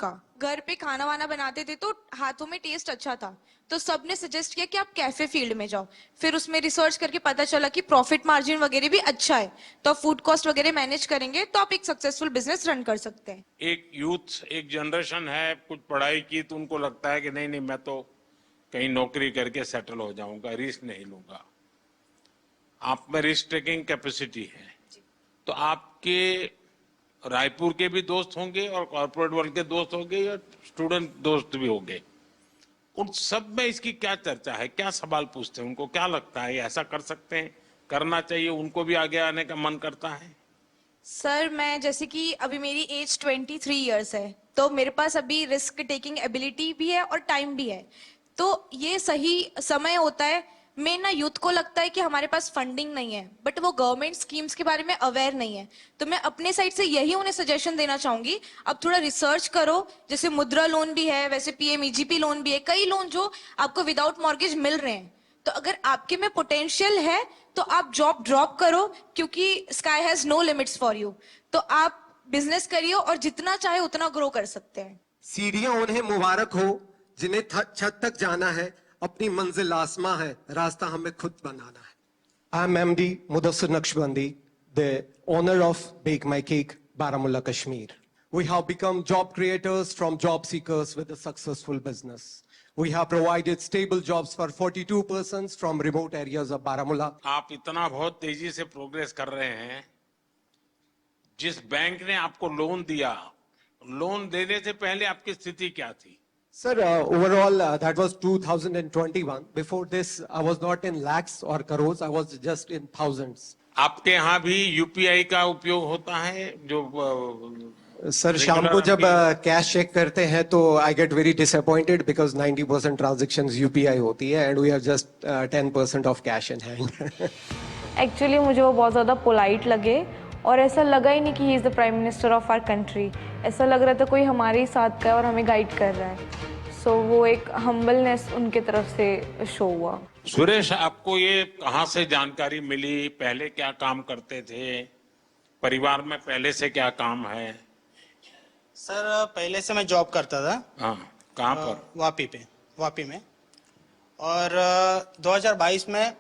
का। घर पे खाना वाना बनाते थे तो हाथों में टेस्ट अच्छा था, तो सबने सजेस्ट किया कि आप कैफे फील्ड में जाओ। फिर उसमें रिसर्च करके पता चला कि प्रॉफिट मार्जिन वगैरह भी अच्छा है, तो आप फूड कॉस्ट वगैरह मैनेज करेंगे तो आप एक सक्सेसफुल बिजनेस रन कर सकते हैं। एक यूथ, एक जनरेशन है, कुछ पढ़ाई की तो उनको लगता है कि नहीं नहीं, मैं तो कहीं नौकरी करके सेटल हो जाऊंगा, रिस्क नहीं लूंगा। आप में रिस्क टेकिंग कैपेसिटी है, तो आपके रायपुर के भी दोस्त होंगे और कॉर्पोरेट वर्ल्ड के दोस्त होंगे या स्टूडेंट दोस्त भी होंगे। उन सब में इसकी क्या चर्चा है, क्या सवाल पूछते हैं, उनको क्या लगता है ये ऐसा कर सकते हैं, करना चाहिए, उनको भी आगे आने का मन करता है? सर मैं जैसे कि अभी मेरी एज 23 ईयर्स है, तो मेरे पास अभी रिस्क टेकिंग एबिलिटी भी है और टाइम भी है, तो ये सही समय होता है। मैं ना यूथ को लगता है कि हमारे पास फंडिंग नहीं है, बट वो गवर्नमेंट स्कीम्स के बारे में अवेयर नहीं है, तो मैं अपने साइड से यही उन्हें सजेशन देना चाहूंगी, अब थोड़ा रिसर्च करो। जैसे मुद्रा लोन भी है, वैसे पीएमईजीपी लोन भी है, कई लोन जो आपको विदाउट मॉर्गेज मिल रहे हैं। तो अगर आपके में पोटेंशियल है तो आप जॉब ड्रॉप करो, क्योंकि sky has no limits for you. तो आप बिजनेस करिए और जितना चाहे उतना ग्रो कर सकते हैं। सीढ़ियां उन्हें मुबारक हो जिन्हें छत तक जाना है, अपनी मंजिल आसमां है, रास्ता हमें खुद बनाना है। I am MD Mudassir Naqshbandi, the owner of bake my cake, Baramulla, Kashmir. We have become job creators from job seekers with a successful business. We have provided stable jobs for 42 persons from remote areas of Baramulla. आप इतना बहुत तेजी से progress कर रहे हैं, जिस bank ने आपको लोन दिया, लोन देने से पहले आपकी स्थिति क्या थी? Sir, overall, that was 2021. Before this, I was not in lakhs or crores. I was just in thousands. आपके यहाँ भी यूपीआई का उपयोग होता है जो सर शाम को जब कैश चेक करते हैं तो I get very disappointed because 90% transactions UPI होती है and we have just 10% of cash in hand. Actually मुझे वो बहुत ज़्यादा पोलाइट लगे और ऐसा लगा ही नहीं कि he is the prime minister of our country. ऐसा लग रहा था कोई हमारे ही साथ का है और हमें गाइड कर रहा है। सो वो एक हम्बलनेस उनके तरफ से शो हुआ। सुरेश, आपको ये कहाँ से जानकारी मिली? पहले क्या काम करते थे? परिवार में पहले से क्या काम है? सर पहले से मैं जॉब करता था। हाँ, कहाँ पर? वापी में। और 2022 में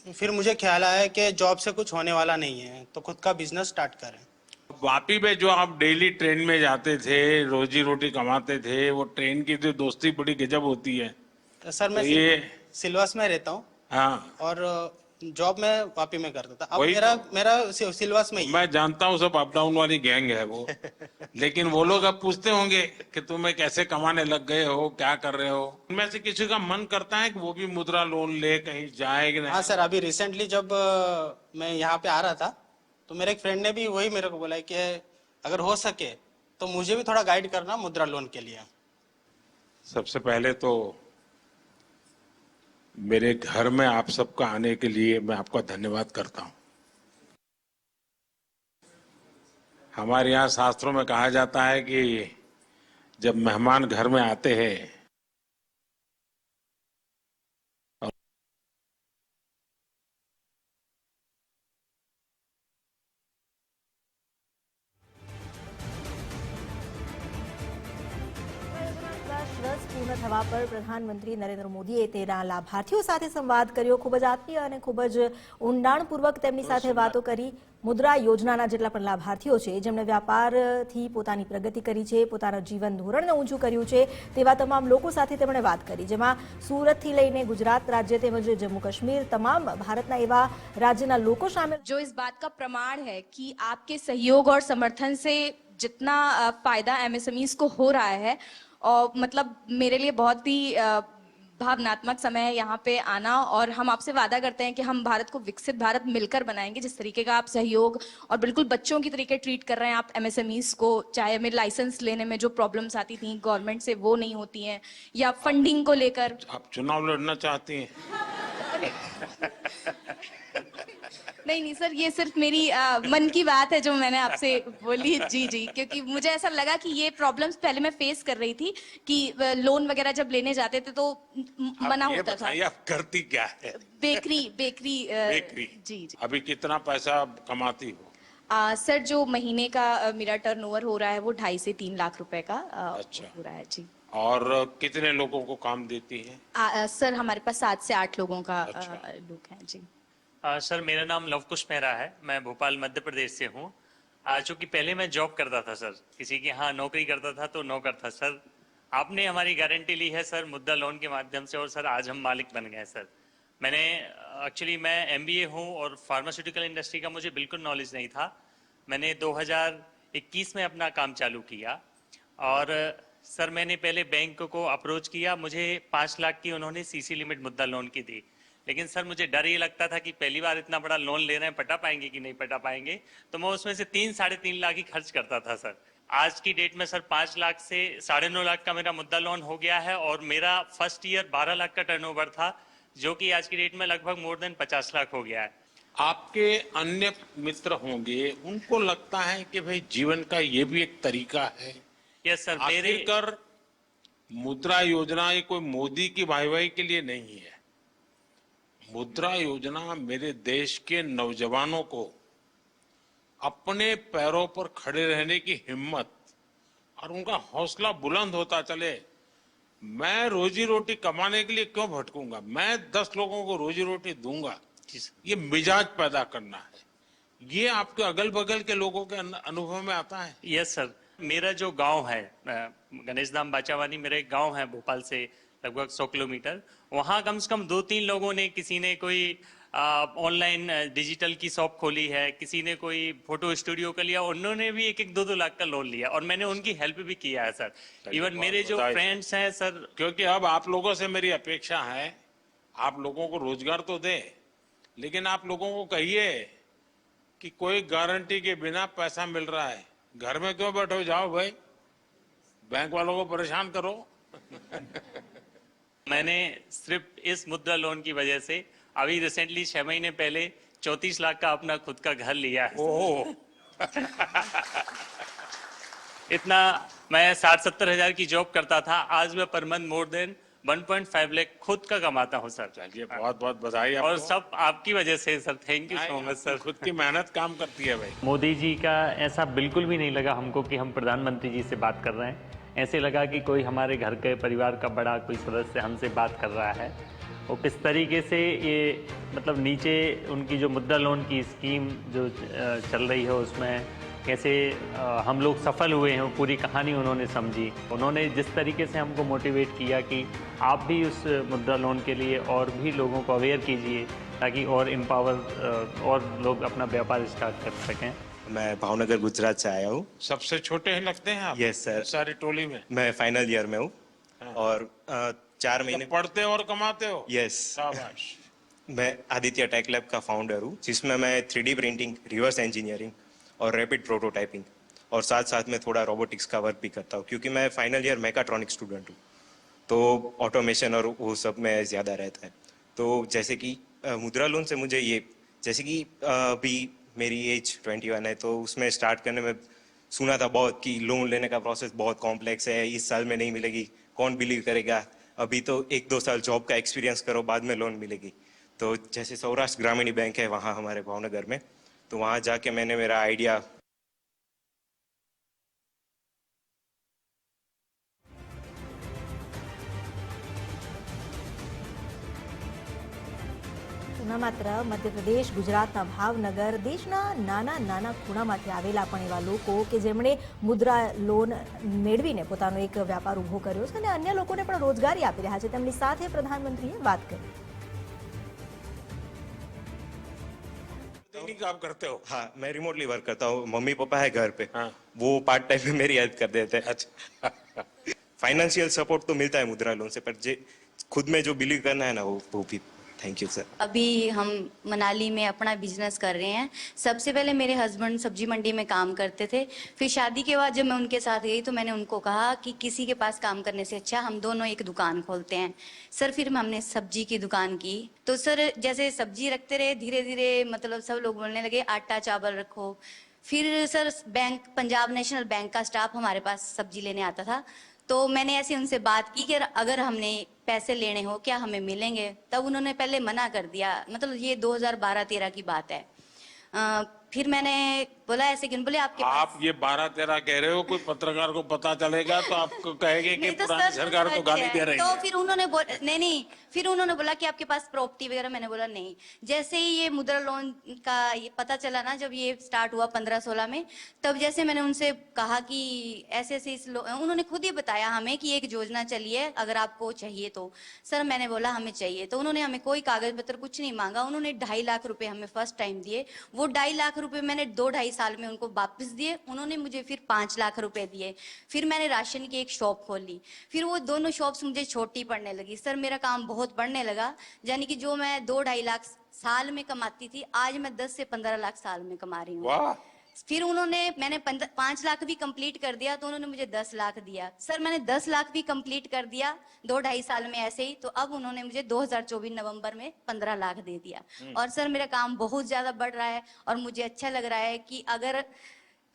फिर मुझे ख्याल आया कि जॉब से कुछ होने वाला नहीं है, तो खुद का बिजनेस स्टार्ट करें। वापी में जो आप डेली ट्रेन में जाते थे, रोजी रोटी कमाते थे, वो ट्रेन की जो दोस्ती बड़ी गजब होती है। तो सर मैं तो ये सिलवास में रहता हूँ। हाँ, और जॉब मैं वापी में करता था। अब वही मेरा सिलवास में ही है। मैं जानता हूँ, सब अप डाउन वाली गैंग है वो। लेकिन वो लोग अब पूछते होंगे कि तुम्हें कैसे कमाने लग गए हो, क्या कर रहे हो? उनमें से किसी का मन करता है कि वो भी मुद्रा लोन ले कहीं जाए कि नहीं? हाँ सर, अभी रिसेंटली जब मैं यहाँ पे आ रहा था तो मेरे एक फ्रेंड ने भी वही मेरे को बोला कि अगर हो सके तो मुझे भी थोड़ा गाइड करना मुद्रा लोन के लिए। सबसे पहले तो मेरे घर में आप सबका आने के लिए मैं आपका धन्यवाद करता हूं। हमारे यहाँ शास्त्रों में कहा जाता है कि जब मेहमान घर में आते हैं રસ પૂર્ણ થવા પર પ્રધાનમંત્રી નરેન્દ્ર મોદીએ તેના લાભાર્થીઓ સાથે સંવાદ કર્યો। ખૂબ જ આત્મીય અને ખૂબ જ ઊંડાણપૂર્વક તેમની સાથે વાતો કરી। મુદ્રા યોજનાના જેટલા પણ લાભાર્થીઓ છે જેમણે વ્યાપારથી પોતાની પ્રગતિ કરી છે, પોતાના જીવન ધોરણને ઊંચું કર્યું છે, તેવા તમામ લોકો સાથે તેમણે વાત કરી, જેમાં સુરતથી લઈને ગુજરાત રાજ્ય તેમજ જમ્મુ કાશ્મીર તમામ भारतना एवा राज्यना लोको शामिल। जो इस बात का प्रमाण है कि आपके सहयोग और समर्थन से जितना फायदा एमएसएमईज को हो रहा है, और मतलब मेरे लिए बहुत ही भावनात्मक समय है यहाँ पे आना, और हम आपसे वादा करते हैं कि हम भारत को विकसित भारत मिलकर बनाएंगे। जिस तरीके का आप सहयोग और बिल्कुल बच्चों की तरीके ट्रीट कर रहे हैं आप एमएसएमईज को, चाहे हमें लाइसेंस लेने में जो प्रॉब्लम्स आती थी गवर्नमेंट से वो नहीं होती हैं, या फंडिंग को लेकर। आप चुनाव लड़ना चाहती हैं? नहीं सर, ये सिर्फ मेरी मन की बात है जो मैंने आपसे बोली। जी जी, क्योंकि मुझे ऐसा लगा कि ये प्रॉब्लम्स पहले मैं फेस कर रही थी कि लोन वगैरह जब लेने जाते थे तो मना होता था। आप करती क्या है? Bakery bakery. जी जी। अभी कितना पैसा कमाती हो? सर जो महीने का मेरा टर्नओवर हो रहा है वो 2.5 से 3 लाख रुपए का अच्छा। हो रहा है जी। और कितने लोगों को काम देती है? सर हमारे पास 7 से 8 लोगों का अच्छा। लोग हैं जी। सर मेरा नाम लवकुश मेहरा है, मैं भोपाल मध्य प्रदेश से हूँ। चूंकि पहले मैं जॉब करता था सर, किसी के यहाँ नौकरी करता था तो नौकर था सर। आपने हमारी गारंटी ली है सर मुद्रा लोन के माध्यम से, और सर आज हम मालिक बन गए सर। मैंने एक्चुअली मैं एमबीए हूँ और फार्मास्यूटिकल इंडस्ट्री का मुझे बिल्कुल नॉलेज नहीं था। मैंने 2021 में अपना काम चालू किया और सर मैंने पहले बैंक को अप्रोच किया, मुझे 5 लाख की उन्होंने सीसी लिमिट मुद्रा लोन की दी। लेकिन सर मुझे डर ये लगता था कि पहली बार इतना बड़ा लोन ले रहे हैं, पटा पाएंगे कि नहीं पटा पाएंगे, तो मैं उसमें से 3-3.5 लाख ही खर्च करता था सर। आज की डेट में सर 5 लाख से 9.5 लाख का मेरा मुद्रा लोन हो गया है और मेरा फर्स्ट ईयर 12 लाख का टर्नओवर था, जो कि आज की डेट में लगभग मोर देन 50 लाख हो गया है। आपके अन्य मित्र होंगे, उनको लगता है कि भाई जीवन का ये भी एक तरीका है। यस सर, मेरे आखिरकार मुद्रा योजना ये कोई मोदी की वाहवाही के लिए नहीं है। मुद्रा योजना मेरे देश के नौजवानों को अपने पैरों पर खड़े रहने की हिम्मत और उनका हौसला बुलंद होता चले। मैं रोजी रोटी कमाने के लिए क्यों भटकूंगा, मैं 10 लोगों को रोजी रोटी दूंगा, ये मिजाज पैदा करना है। ये आपके अगल बगल के लोगों के अनुभव में आता है? यस सर, मेरा जो गांव है गणेश धाम बाचावानी, मेरा एक गांव है भोपाल से लगभग 100 किलोमीटर। वहां कम से कम 2-3 लोगों ने, किसी ने कोई ऑनलाइन डिजिटल की शॉप खोली है, किसी ने कोई फोटो स्टूडियो का लिया, उन्होंने भी 1-1, 2-2 लाख का लोन लिया और मैंने उनकी हेल्प भी किया है सर। इवन मेरे जो फ्रेंड्स हैं सर, क्योंकि अब आप लोगों से मेरी अपेक्षा है, आप लोगों को रोजगार तो दे, लेकिन आप लोगों को कहिए कि कोई गारंटी के बिना पैसा मिल रहा है, घर में क्यों बैठो, जाओ भाई बैंक वालों को परेशान करो। मैंने सिर्फ इस मुद्रा लोन की वजह से अभी रिसेंटली 6 महीने पहले 34 लाख का अपना खुद का घर लिया है। ओह इतना मैं 60-70 हजार की जॉब करता था, आज मैं per month more than 1.5 lakh खुद का कमाता हूँ सर। चलिए, बहुत बहुत बधाई आपको। और सब आपकी वजह से sir, thank you so much sir. खुद की मेहनत काम करती है भाई। मोदी जी का ऐसा बिल्कुल भी नहीं लगा हमको कि हम प्रधानमंत्री जी से बात कर रहे हैं। ऐसे लगा कि कोई हमारे घर के परिवार का बड़ा कोई सदस्य हमसे बात कर रहा है। और किस तरीके से ये मतलब नीचे उनकी जो मुद्रा लोन की स्कीम जो चल रही है उसमें कैसे हम लोग सफल हुए हैं, वो पूरी कहानी उन्होंने समझी। उन्होंने जिस तरीके से हमको मोटिवेट किया कि आप भी उस मुद्रा लोन के लिए और भी लोगों को अवेयर कीजिए ताकि और एम्पावर और लोग अपना व्यापार स्टार्ट कर सकें। मैं भावनगर गुजरात से आया हूँ। सबसे छोटे हैं लगते हैं आप? Yes sir. सारी टोली में मैं फाइनल ईयर में हूँ और 4 महीने पढ़ते हो और कमाते हो? यस। शाबाश। मैं आदित्य टेक लैब का फाउंडर हूँ, जिसमें मैं 3D प्रिंटिंग, रिवर्स इंजीनियरिंग और रैपिड प्रोटोटाइपिंग और साथ साथ में थोड़ा रोबोटिक्स का वर्क भी करता हूँ, क्योंकि मैं फाइनल ईयर मैकाट्रॉनिक स्टूडेंट हूँ, तो ऑटोमेशन और वो सब में ज़्यादा रहता है। तो जैसे कि मुद्रा लोन से मुझे ये, जैसे कि अभी मेरी एज 21 है, तो उसमें स्टार्ट करने में सुना था बहुत कि लोन लेने का प्रोसेस बहुत कॉम्प्लेक्स है, इस साल में नहीं मिलेगी, कौन बिलीव करेगा, अभी तो 1-2 साल जॉब का एक्सपीरियंस करो बाद में लोन मिलेगी। तो जैसे सौराष्ट्र ग्रामीण बैंक है वहाँ हमारे भावनगर में, तो वहाँ जाके मैंने मेरा आइडिया ન માત્ર મધ્યપ્રદેશ, ગુજરાતના ભાવનગર, દેશના નાના નાના ખૂણામાંથી આવેલા પણ એવા લોકો કે જેમણે મુદ્રા લોન મેળવીને પોતાનો એક વ્યાપાર ઊભો કર્યો છે અને અન્ય લોકોને પણ રોજગારી આપી રહ્યા છે, તેમની સાથે પ્રધાનમંત્રીએ વાત કરી। काम करते हो? हाँ, मैं रिमोटली वर्क करता हूँ, मम्मी पापा है घर पे, हाँ। वो पार्ट टाइम में मेरी हेल्प कर देते हैं। अच्छा। फाइनेंशियल सपोर्ट तो मिलता है मुद्रा लोन से, पर खुद में जो बिलीव करना है ना वो भी। Thank you sir. अभी हम मनाली में अपना बिजनेस कर रहे हैं। सबसे पहले मेरे हस्बैंड सब्जी मंडी में काम करते थे, फिर शादी के बाद जब मैं उनके साथ गई तो मैंने उनको कहा कि किसी के पास काम करने से अच्छा हम दोनों एक दुकान खोलते हैं। सर फिर हमने सब्जी की दुकान की, तो सर जैसे सब्जी रखते रहे, धीरे धीरे मतलब सब लोग बोलने लगे आटा चावल रखो। फिर sir bank, Punjab national bank का स्टाफ हमारे पास सब्जी लेने आता था, तो मैंने ऐसे उनसे बात की कि अगर हमने पैसे लेने हो क्या हमें मिलेंगे, तब उन्होंने पहले मना कर दिया। मतलब ये 2012-13 की बात है। फिर मैंने बोला ऐसे क्यों, बोले आपके पास आप ये 12-13 कह रहे हो, कोई पत्रकार को पता चलेगा तो आपको कहेंगे कि नहीं तो पुरानी सर, सरकार तो सच गाली है। दे रही तो है। फिर उन्होंने नहीं, फिर उन्होंने बोला कि आपके पास प्रॉपर्टी वगैरह, मैंने बोला नहीं। जैसे ही ये मुद्रा लोन का ये पता चला ना, जब ये स्टार्ट हुआ 15-16 में, तब जैसे मैंने उनसे कहा कि ऐसे ऐसे उन्होंने खुद ही बताया हमें कि एक योजना चली है, अगर आपको चाहिए तो। सर मैंने बोला हमें चाहिए, तो उन्होंने हमें कोई कागज पत्र कुछ नहीं मांगा, उन्होंने 2.5 लाख रुपए हमें फर्स्ट टाइम दिए। वो 2.5 लाख रुपए मैंने 2-2.5 साल में उनको वापस दिए। उन्होंने मुझे फिर 5 लाख रुपए दिए। फिर मैंने राशन की एक शॉप खोली। फिर वो दोनों शॉप्स मुझे छोटी पड़ने लगी। सर मेरा काम बहुत बढ़ने लगा, यानी कि जो मैं 2-2.5 लाख साल में कमाती थी, आज मैं 10 से 15 लाख साल में कमा रही हूँ। वाह, फिर मैंने 5 लाख भी कंप्लीट कर दिया, तो उन्होंने मुझे 10 लाख दिया। सर मैंने 10 लाख भी कंप्लीट कर दिया 2-2.5 साल में ऐसे ही, तो अब उन्होंने मुझे 2024 नवंबर में 15 लाख दे दिया। और सर मेरा काम बहुत ज्यादा बढ़ रहा है, और मुझे अच्छा लग रहा है कि अगर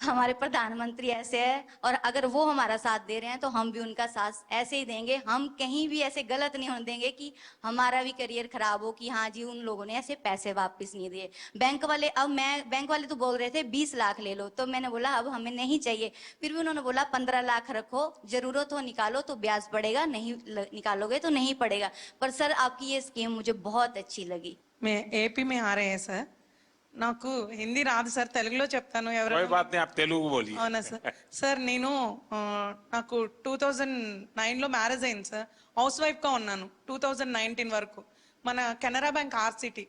हमारे प्रधानमंत्री ऐसे है, और अगर वो हमारा साथ दे रहे हैं, तो हम भी उनका साथ ऐसे ही देंगे। हम कहीं भी ऐसे गलत नहीं होने देंगे कि हमारा भी करियर खराब हो कि हाँ जी उन लोगों ने ऐसे पैसे वापस नहीं दिए। बैंक वाले तो बोल रहे थे 20 लाख ले लो, तो मैंने बोला अब हमें नहीं चाहिए। फिर भी उन्होंने बोला 15 लाख रखो, जरूरत हो निकालो तो ब्याज पड़ेगा, नहीं निकालोगे तो नहीं पड़ेगा। पर सर आपकी ये स्कीम मुझे बहुत अच्छी लगी। मैं एपी में आ रहे हैं सर, నాకు హిందీ రాదు సార్, తెలుగులో చెప్తాను कोई ఎవరైనా। बात नहीं, आप तेलुगु बोलिए। అవునా సార్? సార్ నేను నాకు 2009లో మ్యారేజ్ అయింది సార్, హౌస్ వైఫ్ గా ఉన్నాను 2019 వరకు। మన Canara bank RCT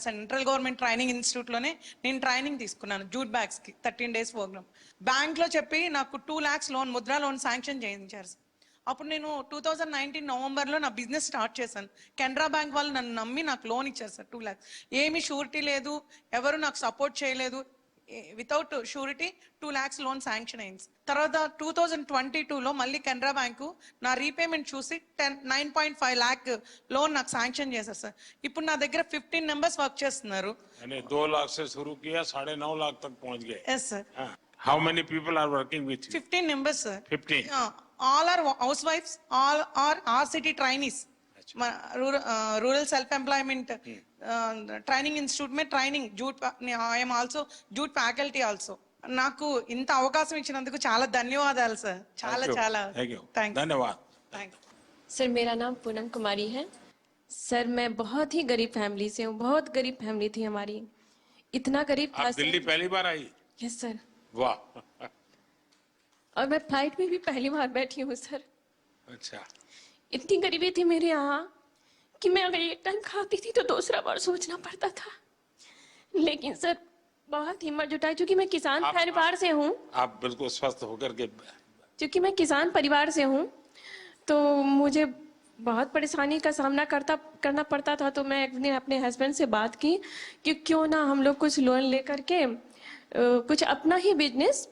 central government training institute లోనే నేను ట్రైనింగ్ తీసుకున్నాను జూట్ బ్యాగ్స్ కి 13 డేస్ ప్రోగ్రామ్। బ్యాంక్ లో చెప్పి నాకు 2 lakhs loan, Mudra loan sanction చేయించారు సార్। అప్పుడు నేను 2019 నవంబర్లో నా బిజినెస్ స్టార్ట్ చేశాను। కెనరా బ్యాంక్ వాళ్ళు నన్ను నమ్మి నాకు లోన్ ఇచ్చారు సార్ 2 lakhs। ఏమీ షూరిటీ లేదు, ఎవరు నాకు సపోర్ట్ చేయలేదు, without surety 2 lakhs loan sanction అయింది। తర్వాత 2022లో మళ్ళీ కెనరా బ్యాంకు నా రీపేమెంట్ చూసి 9.5 lakh లోన్ నాకు శాంక్షన్ చేశారు సార్। ఇప్పుడు నా దగ్గర 15 members వర్క్ చేస్తున్నారు। मैंने 2 लाख से शुरू किया, 9.5 लाख तक पहुंच गए। Yes sir, how many people are working with you? 15 members sir. 15। all are housewives, all are RCT trainees, rural self employment training institute में training jute, I am also jute faculty also. నాకు ఇంత అవకాశం ఇచ్చినందుకు చాలా ధన్యవాదాలు sir, చాలా చాలా thank you, thanks. धन्यवाद। सर मेरा नाम पूनम कुमारी है। सर मैं बहुत ही गरीब फैमिली से हूँ, बहुत गरीब फैमिली थी हमारी, इतना गरीब था आप दिल्ली पहली बार आई? यस सर, वाह, और मैं फ्लाइट में भी पहली बार बैठी हूँ सर। अच्छा। इतनी गरीबी थी मेरे यहाँ कि मैं अगर एक टाइम खाती थी तो दूसरा बार सोचना पड़ता था। लेकिन सर बहुत हिम्मत जुटाई, क्योंकि मैं किसान परिवार से हूँ, आप बिल्कुल स्वस्थ होकर के क्योंकि मैं किसान परिवार से हूँ, तो मुझे बहुत परेशानी का सामना करना पड़ता था। तो मैं अपने हस्बैंड से बात की कि क्यों ना हम लोग कुछ लोन लेकर के कुछ अपना ही बिजनेस